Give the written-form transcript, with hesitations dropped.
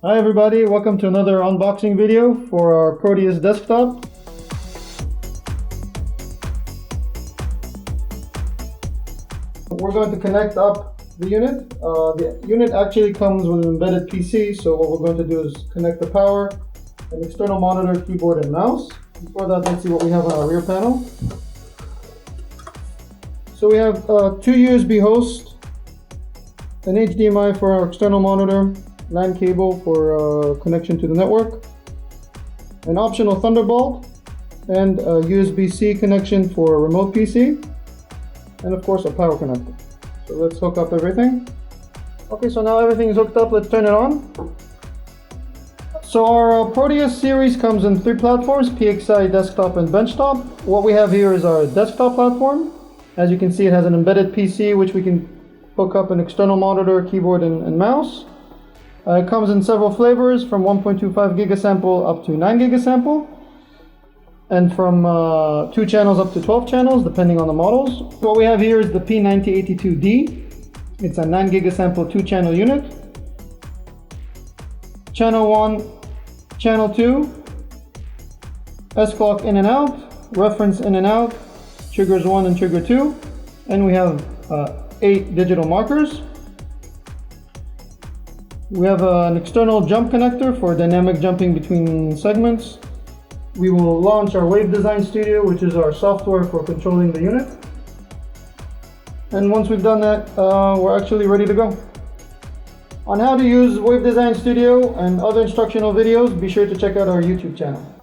Hi everybody, welcome to another unboxing video for our Proteus desktop. We're going to connect up the unit. The unit actually comes with an embedded PC, so what we're going to do is connect the power, an external monitor, keyboard, and mouse. Before that, let's see what we have on our rear panel. So we have two USB hosts, an HDMI for our external monitor, LAN cable for connection to the network, an optional Thunderbolt, and a USB-C connection for a remote PC, and of course a power connector. So let's hook up everything. Okay, so now everything is hooked up, let's turn it on. So our Proteus series comes in three platforms, PXI, desktop, and benchtop. What we have here is our desktop platform. As you can see, it has an embedded PC which we can hook up an external monitor, keyboard, and mouse. It comes in several flavors from 1.25 gigasample up to 9 gigasample, and from 2 channels up to 12 channels depending on the models. What we have here is the P9082D. It's a 9 gigasample 2-channel unit. Channel 1, channel 2, S-clock in and out, reference in and out, triggers 1 and trigger 2, and we have 8 digital markers. We have an external jump connector for dynamic jumping between segments. We will launch our Wave Design Studio, which is our software for controlling the unit. And once we've done that, we're actually ready to go. On how to use Wave Design Studio and other instructional videos, be sure to check out our YouTube channel.